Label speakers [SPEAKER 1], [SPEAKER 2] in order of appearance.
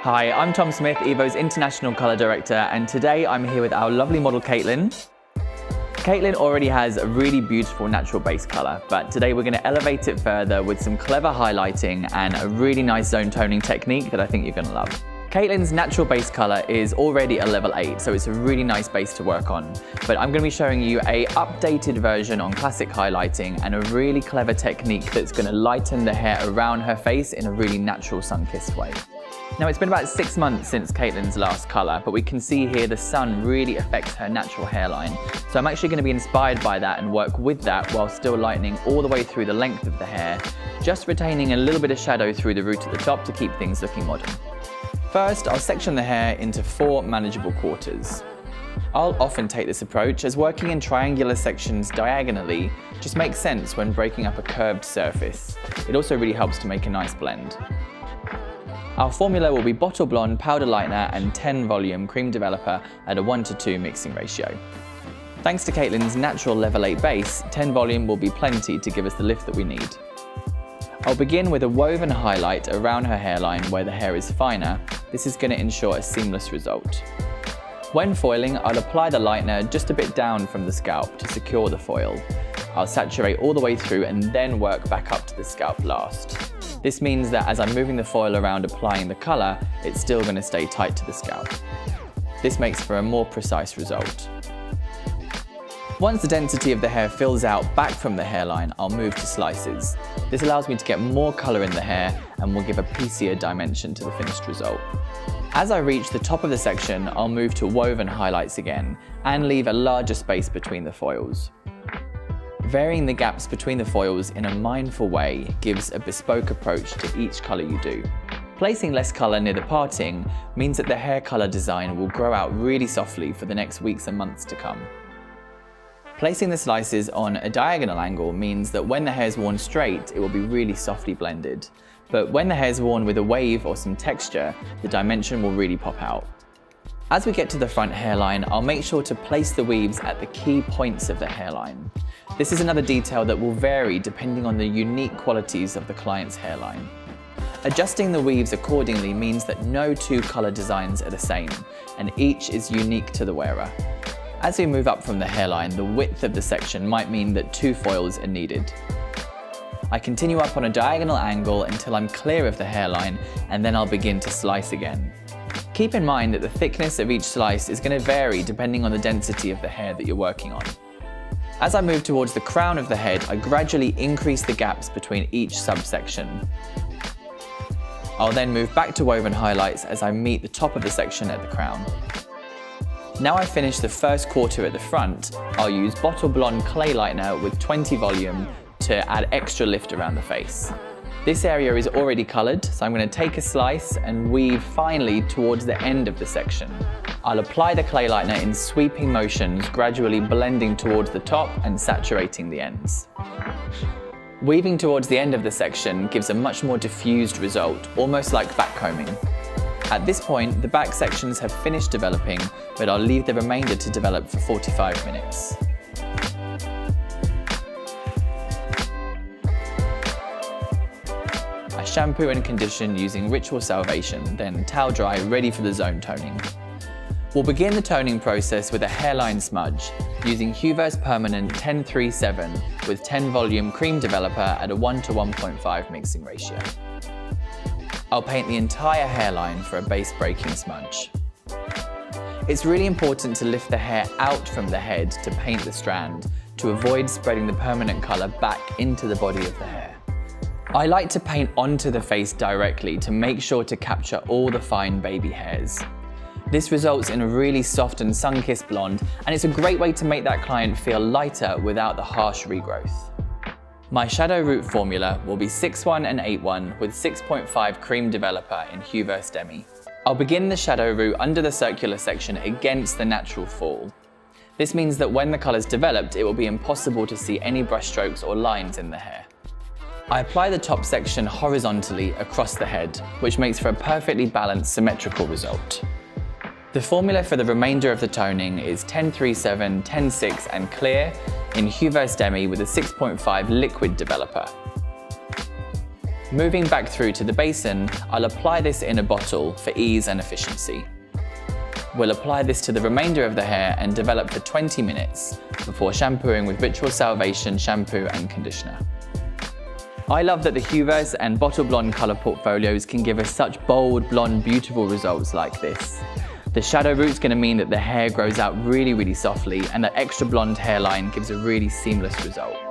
[SPEAKER 1] Hi, I'm Tom Smith, Evo's International Colour Director, and today I'm here with our lovely model Caitlin. Caitlin already has a really beautiful natural base colour, but today we're going to elevate it further with some clever highlighting and a really nice zone toning technique that I think you're going to love. Caitlin's natural base colour is already a level 8, so it's a really nice base to work on. But I'm going to be showing you an updated version on classic highlighting and a really clever technique that's going to lighten the hair around her face in a really natural sun-kissed way. Now, it's been about 6 months since Caitlin's last colour, but we can see here the sun really affects her natural hairline. So I'm actually going to be inspired by that and work with that while still lightening all the way through the length of the hair, just retaining a little bit of shadow through the root at the top to keep things looking modern. First, I'll section the hair into 4 manageable quarters. I'll often take this approach as working in triangular sections diagonally just makes sense when breaking up a curved surface. It also really helps to make a nice blend. Our formula will be bottle blonde, powder lightener and 10 volume cream developer at a 1:2 mixing ratio. Thanks to Caitlin's natural level 8 base, 10 volume will be plenty to give us the lift that we need. I'll begin with a woven highlight around her hairline where the hair is finer. This is going to ensure a seamless result. When foiling, I'll apply the lightener just a bit down from the scalp to secure the foil. I'll saturate all the way through and then work back up to the scalp last. This means that as I'm moving the foil around applying the colour, it's still going to stay tight to the scalp. This makes for a more precise result. Once the density of the hair fills out back from the hairline, I'll move to slices. This allows me to get more colour in the hair and will give a piecier dimension to the finished result. As I reach the top of the section, I'll move to woven highlights again and leave a larger space between the foils. Varying the gaps between the foils in a mindful way gives a bespoke approach to each colour you do. Placing less colour near the parting means that the hair colour design will grow out really softly for the next weeks and months to come. Placing the slices on a diagonal angle means that when the hair is worn straight, it will be really softly blended. But when the hair is worn with a wave or some texture, the dimension will really pop out. As we get to the front hairline, I'll make sure to place the weaves at the key points of the hairline. This is another detail that will vary depending on the unique qualities of the client's hairline. Adjusting the weaves accordingly means that no 2 colour designs are the same, and each is unique to the wearer. As we move up from the hairline, the width of the section might mean that 2 foils are needed. I continue up on a diagonal angle until I'm clear of the hairline, and then I'll begin to slice again. Keep in mind that the thickness of each slice is going to vary depending on the density of the hair that you're working on. As I move towards the crown of the head, I gradually increase the gaps between each subsection. I'll then move back to woven highlights as I meet the top of the section at the crown. Now I've finished the first quarter at the front, I'll use bottle blonde clay lightener with 20 volume to add extra lift around the face. This area is already coloured, so I'm going to take a slice and weave finely towards the end of the section. I'll apply the clay lightener in sweeping motions, gradually blending towards the top and saturating the ends. Weaving towards the end of the section gives a much more diffused result, almost like backcombing. At this point, the back sections have finished developing, but I'll leave the remainder to develop for 45 minutes. I shampoo and condition using Ritual Salvation, then towel dry, ready for the zone toning. We'll begin the toning process with a hairline smudge, using Huvers Permanent 1037 with 10 volume cream developer at a 1:1.5 mixing ratio. I'll paint the entire hairline for a base breaking smudge. It's really important to lift the hair out from the head to paint the strand, to avoid spreading the permanent colour back into the body of the hair. I like to paint onto the face directly to make sure to capture all the fine baby hairs. This results in a really soft and sun-kissed blonde, and it's a great way to make that client feel lighter without the harsh regrowth. My shadow root formula will be 6-1 and 8-1 with 6.5 cream developer in Huvers Demi. I'll begin the shadow root under the circular section against the natural fall. This means that when the colour's developed, it will be impossible to see any brush strokes or lines in the hair. I apply the top section horizontally across the head, which makes for a perfectly balanced symmetrical result. The formula for the remainder of the toning is 1037, 106 and clear in Huvers Demi with a 6.5 liquid developer. Moving back through to the basin, I'll apply this in a bottle for ease and efficiency. We'll apply this to the remainder of the hair and develop for 20 minutes before shampooing with Ritual Salvation shampoo and conditioner. I love that the Huverse and Bottle Blonde colour portfolios can give us such bold, blonde, beautiful results like this. The shadow route's going to mean that the hair grows out really softly, and the extra blonde hairline gives a really seamless result.